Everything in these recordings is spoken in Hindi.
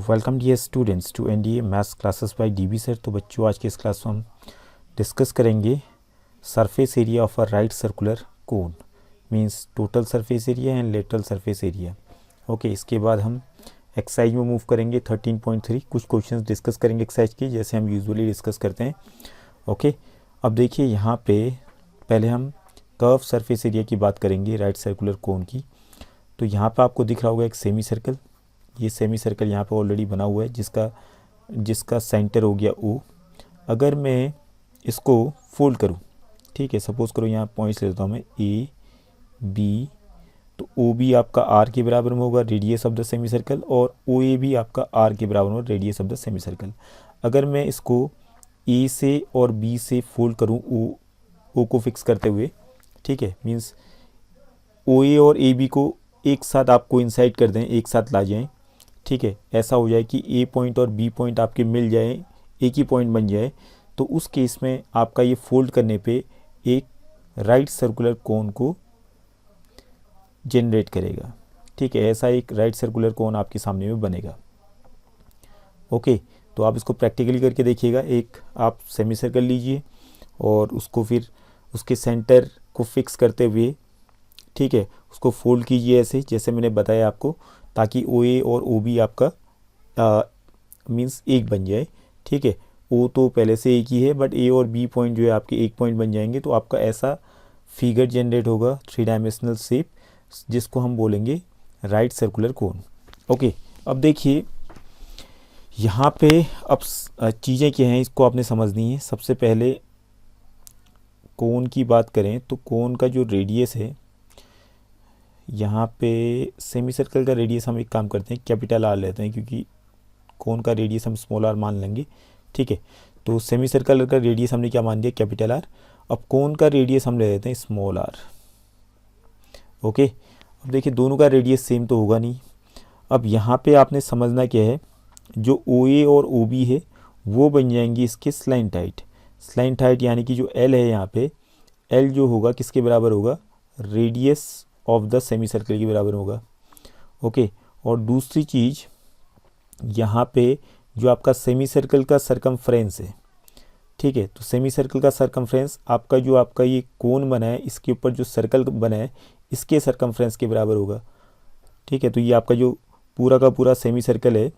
Welcome dear students to NDA maths classes by DB sir. तो बच्चों, आज के इस क्लास में हम डिस्कस करेंगे surface area of a right circular cone, means total surface area and lateral surface area. Okay, इसके बाद हम एक्सरसाइज में मूव करेंगे 13.3। कुछ क्वेश्चंस डिस्कस करेंगे एक्सरसाइज की, जैसे हम यूजुअली डिस्कस करते हैं। ओके, अब देखिए यहाँ पे पहले हम कर्व सरफेस एरिया की बात करेंगे राइट सर्कुलर कोन की। तो यहाँ पर आपको दिख रहा होगा एक सेमी सर्कल। ये सेमी सर्कल यहाँ पे ऑलरेडी बना हुआ है जिसका सेंटर हो गया O। अगर मैं इसको फोल्ड करूँ, ठीक है, सपोज करो यहाँ पॉइंट्स लेता हूँ मैं A B, तो O भी आपका R के बराबर में होगा, radius of the semi circle, और OA भी आपका R के बराबर में, radius of the semi circle. अगर मैं इसको A से और B से फोल्ड करूँ O को फिक्स करते हुए, ठीक है, मीन्स OA और AB को एक साथ आपको इंसाइड कर दें, एक साथ ला जाएं, ठीक है, ऐसा हो जाए कि A पॉइंट और B पॉइंट आपके मिल जाए, एक ही पॉइंट बन जाए, तो उस केस में आपका ये फोल्ड करने पे एक राइट सर्कुलर कोन को जनरेट करेगा। ठीक है, ऐसा एक राइट सर्कुलर कोन आपके सामने में बनेगा। ओके, तो आप इसको प्रैक्टिकली करके देखिएगा। एक आप सेमी सर्कल लीजिए और उसको फिर उसके सेंटर को फिक्स करते हुए, ठीक है, उसको फोल्ड कीजिए ऐसे जैसे मैंने बताया आपको, ताकि OA और OB आपका मींस एक बन जाए। ठीक है, O तो पहले से एक ही है, बट A और B पॉइंट जो है आपके एक पॉइंट बन जाएंगे, तो आपका ऐसा फिगर जनरेट होगा, 3 डायमेंशनल शेप, जिसको हम बोलेंगे राइट सर्कुलर कोन। ओके, अब देखिए यहाँ पे अब चीज़ें क्या हैं, इसको आपने समझनी है। सबसे पहले कोन की बात करें तो कोन का जो रेडियस है, यहाँ पे सेमी सर्कल का रेडियस हम एक काम करते हैं, कैपिटल R लेते हैं, क्योंकि कोन का रेडियस हम स्मॉल r मान लेंगे। ठीक है, तो सेमी सर्कल का रेडियस हमने क्या मान दिया, कैपिटल R। अब कोन का रेडियस हम ले लेते हैं स्मॉल r। ओके, अब देखिए दोनों का रेडियस सेम तो होगा नहीं। अब यहाँ पे आपने समझना क्या है, जो OA और OB है वो बन जाएंगी इसके स्लैंट हाइट। स्लैंट हाइट यानी कि जो L है, यहाँ पे L जो होगा किसके बराबर होगा, radius of the semi circle के बराबर होगा। ओके, और दूसरी चीज़ यहाँ पे जो आपका सेमी सर्कल का सरकमफ्रेंस है, ठीक है, तो सेमी सर्कल का सरकमफ्रेंस आपका जो आपका ये कोन बना है, इसके ऊपर जो सर्कल बना है इसके सरकमफ्रेंस के बराबर होगा। ठीक है, तो ये आपका जो पूरा का पूरा सेमी सर्कल है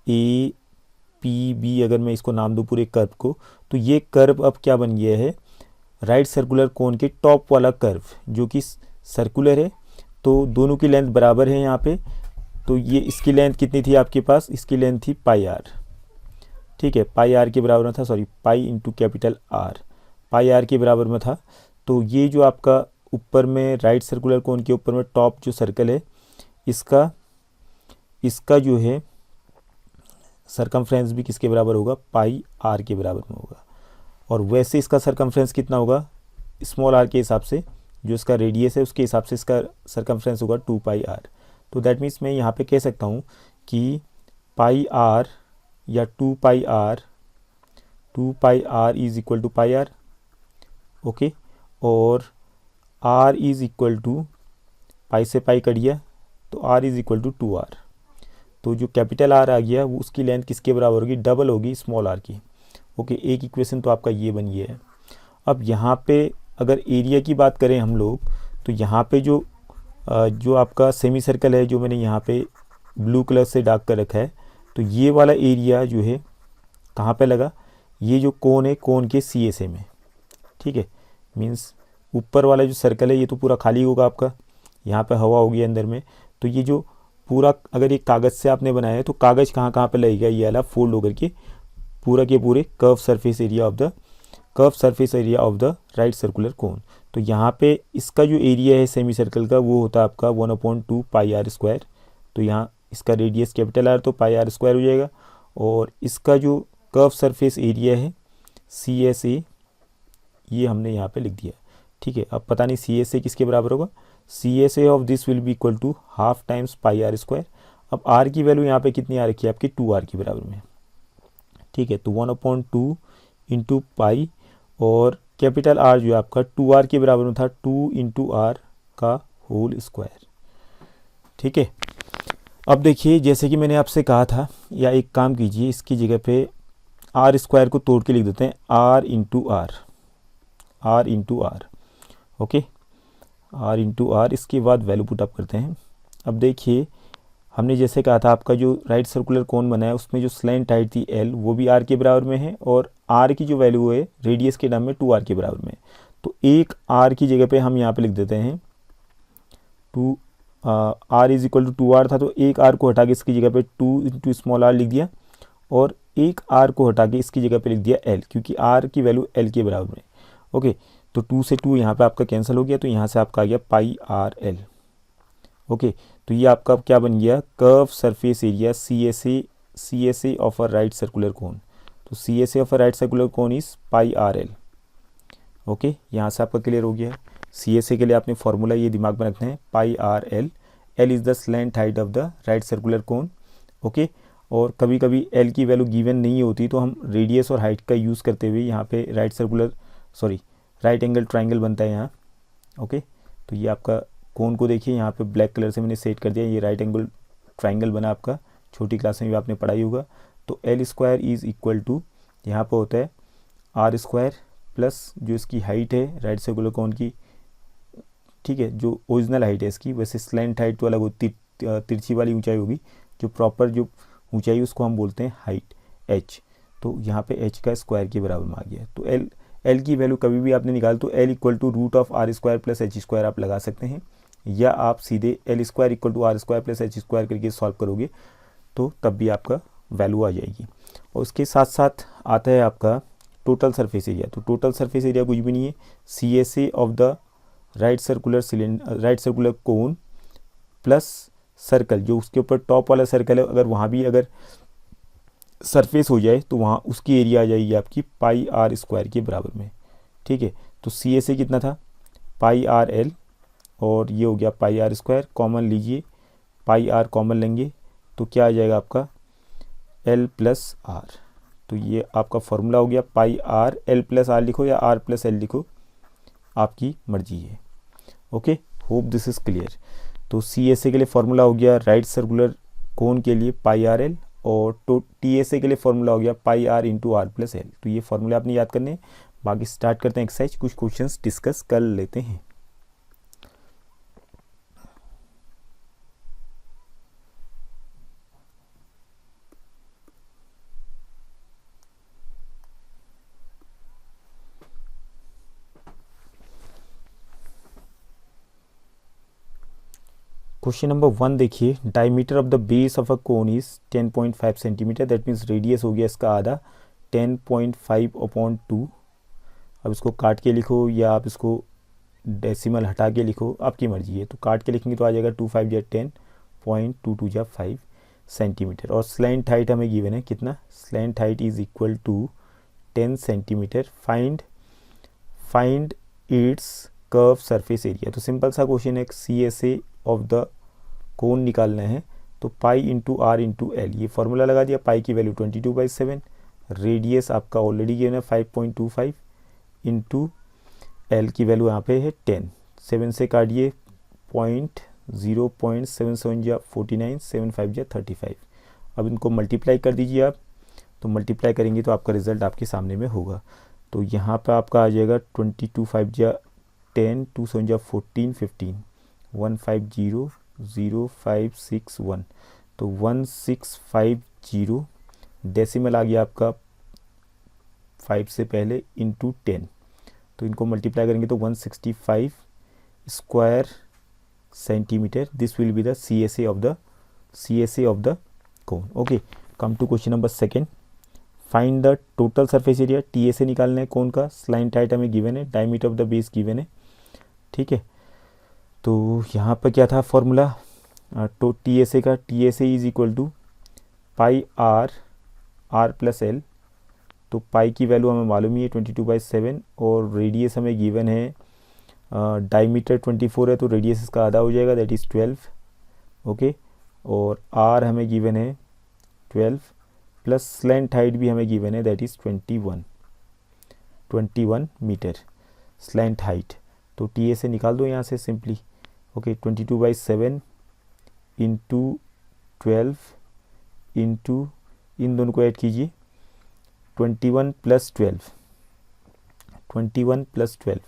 APB, अगर मैं इसको नाम दूँ पूरे कर्व को, तो ये कर्व अब क्या बन गया है, राइट सर्कुलर कोन के टॉप वाला कर्व, जो कि सर्कुलर है। तो दोनों की लेंथ बराबर है यहाँ पे। तो ये इसकी लेंथ कितनी थी आपके पास, इसकी लेंथ थी पाई R। ठीक है, पाई R के बराबर में था, sorry pi into capital R, पाई R के बराबर में था। तो ये जो आपका ऊपर में राइट सर्कुलर कोन के ऊपर में टॉप जो सर्कल है, इसका जो है सरकमफ्रेंस भी किसके बराबर होगा, पाई R के बराबर में होगा। और वैसे इसका सरकमफ्रेंस कितना होगा, स्मॉल r के हिसाब से, जो इसका रेडियस है उसके हिसाब से इसका सरकमफ्रेंस होगा 2 पाई R। तो दैट मीन्स मैं यहाँ पे कह सकता हूँ कि पाई R या 2 pi R is equal to pi R। Okay, और R is equal to, pi से पाई कट गया, तो R is equal to 2R। तो जो कैपिटल R आ गया वो उसकी लेंथ किसके बराबर होगी, डबल होगी स्मॉल r की। ओके, एक इक्वेशन तो आपका ये बन गया है। अब यहाँ पे अगर एरिया की बात करें हम लोग, तो यहाँ पे जो आपका सेमी सर्कल है, जो मैंने यहाँ पे ब्लू कलर से डार्क कर रखा है, तो ये वाला एरिया जो है कहाँ पे लगा, ये जो कोन है, कोन के CSA में। ठीक है, मीन्स ऊपर वाला जो सर्कल है ये तो पूरा खाली होगा आपका, यहाँ पे हवा होगी अंदर में। तो ये जो पूरा, अगर एक कागज़ से आपने बनाया है, तो कागज़ कहाँ कहाँ पे लगेगा, ये वाला फोल्ड होकर के पूरा के पूरे curve surface area of the right circular cone. तो यहाँ पे इसका जो एरिया है सेमी सर्कल का, वो होता है आपका 1/2 पाई R स्क्वायर। तो यहाँ इसका रेडियस कैपिटल R, तो पाई R स्क्वायर हो जाएगा। और इसका जो कर्व सरफेस एरिया है CSA, ये हमने यहाँ पे लिख दिया। ठीक है, अब पता नहीं CSA किसके बराबर होगा, CSA of this will be equal to half times pi R square. अब R की वैल्यू यहाँ पे कितनी आ रखी है आपकी, 2R के बराबर में। ठीक है, तो 1/2 इंटू पाई, और कैपिटल R जो है आपका 2R के बराबर में था, 2 इंटू R का होल स्क्वायर। ठीक है, अब देखिए, जैसे कि मैंने आपसे कहा था, या एक काम कीजिए, इसकी जगह पे आर स्क्वायर को तोड़ के लिख देते हैं, r into r, r into r. Okay, r into r. इसके बाद वैल्यू पुट अप करते हैं। अब देखिए, हमने जैसे कहा था, आपका जो राइट सर्कुलर कोन बना है उसमें जो स्लैंट हाइट थी एल, वो भी आर के बराबर में है, और आर की जो वैल्यू है रेडियस के टर्म में 2r के बराबर में है। तो एक आर की जगह पे हम यहाँ पे लिख देते हैं two, r is equal to 2r था, तो एक आर को हटा के इसकी जगह पे 2 इंटू स्मॉल आर लिख दिया, और एक आर को हटा के इसकी जगह पे लिख दिया एल, क्योंकि आर की वैल्यू एल के बराबर में। ओके, तो 2 से 2 यहाँ पे आपका कैंसिल हो गया, तो यहाँ से आपका आ गया पाई आर एल। ओके, तो ये आपका क्या बन गया, curve surface area C S A of a right circular cone. तो C S A of a right circular cone is pi R L. Okay, यहाँ से आपका क्लियर हो गया है। सी एस ए के लिए आपने फॉर्मूला ये दिमाग में रखना है, pi R L. L is the slant height of the right circular cone. Okay, और कभी कभी एल की वैल्यू गिवन नहीं होती, तो हम रेडियस और हाइट का यूज़ करते हुए यहाँ पे राइट एंगल ट्राइंगल बनता है यहाँ। ओके, तो ये आपका कोन को देखिए, यहाँ पे ब्लैक कलर से मैंने सेट कर दिया, ये राइट एंगल ट्राइंगल बना आपका, छोटी क्लास में भी आपने पढ़ाई होगा। तो l square is equal to, यहाँ पर होता है आर स्क्वायर प्लस जो इसकी हाइट है राइट सर्कुलर कोन की, ठीक है, जो ओरिजिनल हाइट है इसकी, वैसे स्लैंट हाइट तो अलग होती, तिरछी वाली ऊंचाई होगी, जो प्रॉपर जो ऊंचाई उसको हम बोलते हैं हाइट, एच। तो यहाँ पे एच का स्क्वायर के बराबर में आ गया। तो एल की वैल्यू कभी भी आपने निकाल, तो l equal to root of r square plus h square आप लगा सकते हैं, या आप सीधे l square equal to r square plus h square करके सॉल्व करोगे, तो तब भी आपका वैल्यू आ जाएगी। और उसके साथ साथ आता है आपका टोटल सरफेस एरिया। तो टोटल सरफेस एरिया कुछ भी नहीं है, C S A of the right circular cone plus circle, जो उसके ऊपर टॉप वाला सर्कल है, अगर वहाँ भी अगर सरफेस हो जाए तो वहाँ उसकी एरिया आ जाएगी आपकी पाई आर स्क्वायर के बराबर में। ठीक है, तो सी एस ए कितना था, पाई आर एल, और ये हो गया पाई आर स्क्वायर। कॉमन लीजिए, पाई आर कॉमन लेंगे तो क्या आ जाएगा आपका एल प्लस आर। तो ये आपका फॉर्मूला हो गया, pi R L plus are लिखो या आर प्लस एल लिखो, आपकी मर्जी है। Okay, hope this is clear. तो सी एस ए के लिए फॉर्मूला हो गया राइट सर्कुलर कोन के लिए पाई आर एल, और तो टी एस ए के लिए फॉर्मूला हो गया pi R into R plus L. तो ये फॉर्मूला आपने याद करने हैं। बाकी स्टार्ट करते हैं एक्सरसाइज, कुछ क्वेश्चंस डिस्कस कर लेते हैं। क्वेश्चन नंबर 1 देखिए, diameter of the base of a cone is 10.5 centimetre, that means radius हो गया इसका आधा, 10.5/2। अब इसको काट के लिखो या आप इसको डेसिमल हटा के लिखो, आपकी मर्जी है। तो काट के लिखेंगे तो आ जाएगा 2 5 या 10.22 या 5 सेंटीमीटर। और स्लैंट हाइट हमें गिवन है कितना, slant height is equal to 10 centimetre. Find its curve surface area. तो सिंपल सा क्वेश्चन है, C S A of the cone निकालना है, तो pi into r into l, ये फॉर्मूला लगा दिया। पाई की वैल्यू 22/7, रेडियस आपका ऑलरेडी गिवन है 5.25, इंटू एल की वैल्यू यहाँ पे है 10। 7 से काटिए 0.77 या 49, 7 5 या 35। अब इनको मल्टीप्लाई कर दीजिए आप, तो मल्टीप्लाई करेंगे तो आपका रिजल्ट आपके सामने में होगा। तो यहाँ पर आपका आ जाएगा 22 5 या 10, 2 7 या 14, 15, 1500561, तो 1650 डेसिमल आ गया आपका 5 से पहले इंटू 10। तो इनको मल्टीप्लाई करेंगे तो 165 square centimetre. This will be the C S A of the cone. Okay, come to question number 2। Find the total surface area. T S A निकालना है कोन का, स्लैंट हाइट हमें गिवन है, diameter of the base given है। ठीक है, तो यहाँ पर क्या था फॉर्मूला, तो टी एस ए का, T S A is equal to pi r plus L. तो पाई की वैल्यू हमें मालूम ही है 22/7, और रेडियस हमें गिवन है, डायमीटर 24 है तो रेडियस इसका आधा हो जाएगा, दैट इज़ 12। ओके, और आर हमें गिवन है 12, प्लस स्लैंट हाइट भी हमें गिवन है, that is 21 metre slant height. तो टी एस ए निकाल दो यहाँ से सिंपली। ओके, 22/7 इंटू 12 इंटू, इन दोनों को ऐड कीजिए, 21 प्लस 12, 21 प्लस 12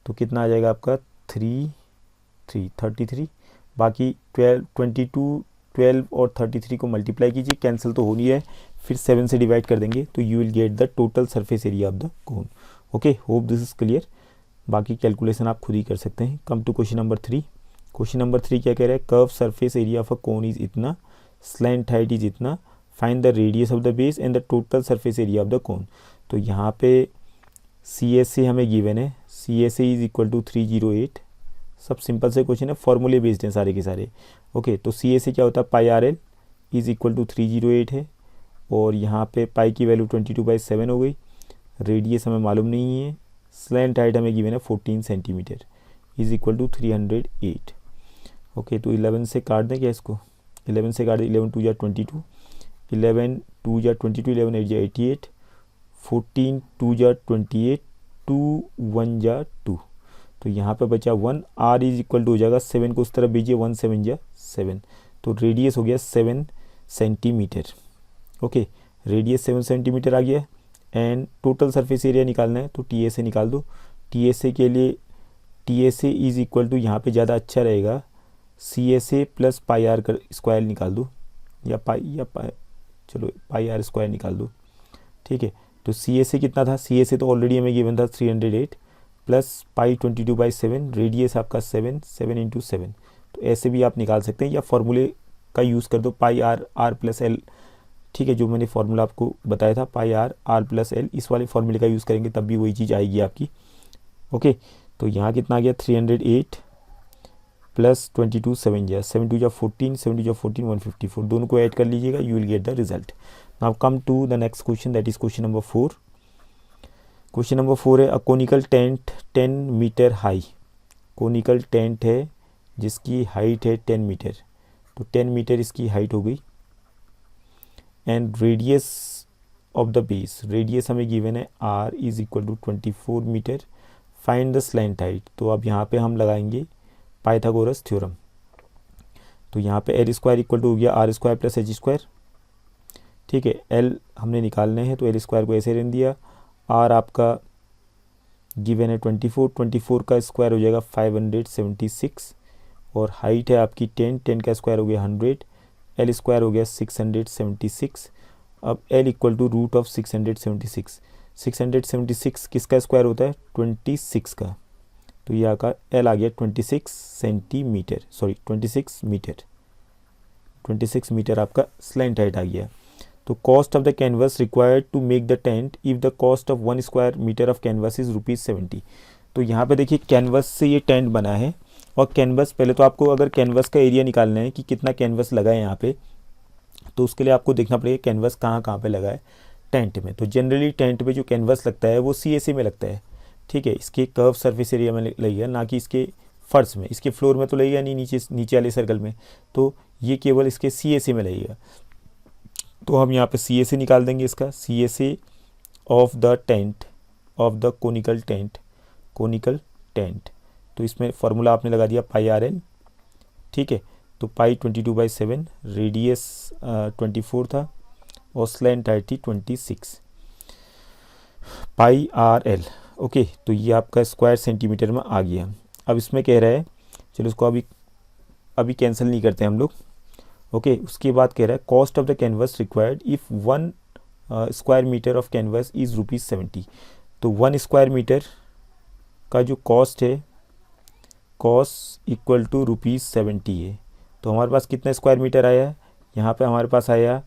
तो कितना आ जाएगा आपका 33। बाकी 12 और 33 को मल्टीप्लाई कीजिए, कैंसिल तो हो नहीं है, फिर 7 से डिवाइड कर देंगे तो you will get the total surface area of the cone. Okay, hope this is clear. बाकी कैलकुलेशन आप खुद ही कर सकते हैं। Come to question number 3। Question number 3 क्या कह रहा है, curve surface area of a cone is इतना, स्लैंट हाइट इज इतना, find the radius of the base and the total surface area of the cone. तो यहाँ पे CSA हमें गिवन है, CSA इज इक्वल टू 308। सब सिंपल से क्वेश्चन है, फॉर्मूले बेस्ड हैं सारे के सारे। ओके, तो CSA क्या होता है, पाई RL इज इक्वल टू 308 है, और यहाँ पे पाई की वैल्यू 22/7 हो गई। रेडियस हमें मालूम नहीं है, स्लैंट हाइट हमें गिवन है 14 centimetre is equal to 308। Okay, तो 11 से काट दें क्या इसको, 11 से काट दें, 11 2 जा 22, 11 2 जा 22, 11 8 जा 88, 14 2 जा 28, 2 1 जा 2, तो यहाँ पे बचा 1। R इज इक्वल टू हो जाएगा 7 को उस तरफ भेजिए, 1 7 जा 7, तो रेडियस हो गया 7 सेंटीमीटर। ओके, रेडियस 7 सेंटीमीटर आ गया। एंड टोटल सरफेस एरिया निकालना है तो TSA निकाल दो। TSA के लिए TSA इज इक्वल टू, यहाँ पे ज़्यादा अच्छा रहेगा, CSA प्लस पाई R का स्क्वायर निकाल दो, या चलो पाई R स्क्वायर निकाल दो। ठीक है, तो CSA कितना था, CSA तो ऑलरेडी हमें गिवन था 308 प्लस पाई 22/7, रेडियस आपका 7 इंटू 7, तो ऐसे भी आप निकाल सकते हैं, या फॉर्मूले का यूज़ कर दो, पाई R प्लस L। ठीक है, जो मैंने फार्मूला आपको बताया था, पाई R प्लस L, इस वाले फार्मूले का यूज़ करेंगे तब भी वही चीज़ आएगी आपकी। ओके, तो यहाँ कितना आ गया 308 प्लस 22 7 जा 7 2 जा 14, 7 2 जा 14, 154, दोनों को ऐड कर लीजिएगा, you will get the result. Now come to the next question, that is question number 4। Question number 4 है, a conical tent 10 metre high. Conical tent है जिसकी हाइट है 10 मीटर, तो 10 मीटर इसकी हाइट हो गई। And radius of the base, radius हमें गिवन है R is equal to 24 metre, find the slant height. तो अब यहाँ पे हम लगाएंगे पाइथागोरस थ्योरम। तो यहाँ पे L स्क्वायर इक्वल टू हो गया R square plus H square. ठीक है, L हमने निकालने हैं तो L स्क्वायर को ऐसे रहने दिया। R आपका गिवन है 24 का स्क्वायर हो जाएगा 576, और हाइट है आपकी 10 का स्क्वायर हो गया 100, L स्क्वायर हो गया 676। अब L equal to root of 676, 676 किसका स्क्वायर होता है, 26 का, तो यहाँ का L आ गया 26 सेंटीमीटर, सॉरी 26 मीटर, 26 मीटर आपका स्लैंट हाइट आ गया। तो cost of the canvas required to make the tent if the cost of 1 square metre of canvas is ₹70। तो यहाँ पे देखिए कैनवस से ये टेंट बना है, और कैनवस, पहले तो आपको अगर कैनवस का एरिया निकालना है कि कितना कैनवस लगा है यहाँ पे, तो उसके लिए आपको देखना पड़ेगा कैनवस कहाँ पे लगा है टेंट में। तो जनरली टेंट पे जो कैनवस लगता है वो CSA में लगता है। ठीक है, इसके कर्व सरफेस एरिया में लगेगा, ना कि इसके फर्श में, इसके फ्लोर में तो लगेगा नहीं, नीचे वाले सर्कल में, तो ये केवल इसके CSA में लगेगा। तो हम यहाँ पे CSA निकाल देंगे इसका, CSA of the tent, of the conical tent. तो इसमें फार्मूला आपने लगा दिया पाई RL। ठीक है, तो पाई 22/7, रेडियस 24 था, और स्लैंट हाइट थी 26, पाई RL। ओके, तो ये आपका स्क्वायर सेंटीमीटर में आ गया। अब इसमें कह रहा है, चलो इसको अभी कैंसिल नहीं करते हम लोग। ओके, उसके बाद कह रहा है cost of the canvas required if 1 square metre of canvas is ₹70। तो 1 स्क्वायर मीटर का जो कॉस्ट है, कॉस्ट इक्वल टू ₹70 है। तो हमारे पास कितना स्क्वायर मीटर आया है, यहाँ पे हमारे पास आया,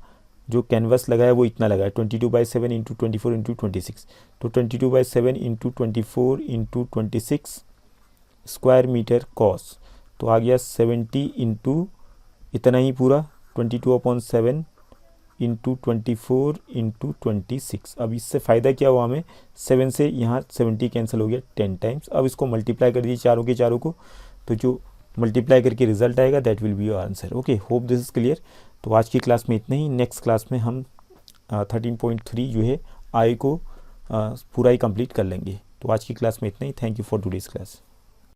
जो कैनवस लगा है वो इतना लगा है 22/7 इंटू 24 इंटू 26, तो 22/7 into 24 into 26 square metre cost, तो आ गया 70 इंटू इतना ही पूरा 22/7 इंटू 24 इंटू 26। अब इससे फ़ायदा क्या हुआ हमें, 7 से यहाँ 70 कैंसिल हो गया 10 टाइम्स। अब इसको मल्टीप्लाई कर दीजिए चारों के चारों को, तो जो मल्टीप्लाई करके रिजल्ट आएगा that will be your answer. Okay, hope this is clear. तो आज की क्लास में इतना ही। नेक्स्ट क्लास में हम 13.3 जो है आई को पूरा ही कंप्लीट कर लेंगे। तो आज की क्लास में इतना ही। Thank you for today's class.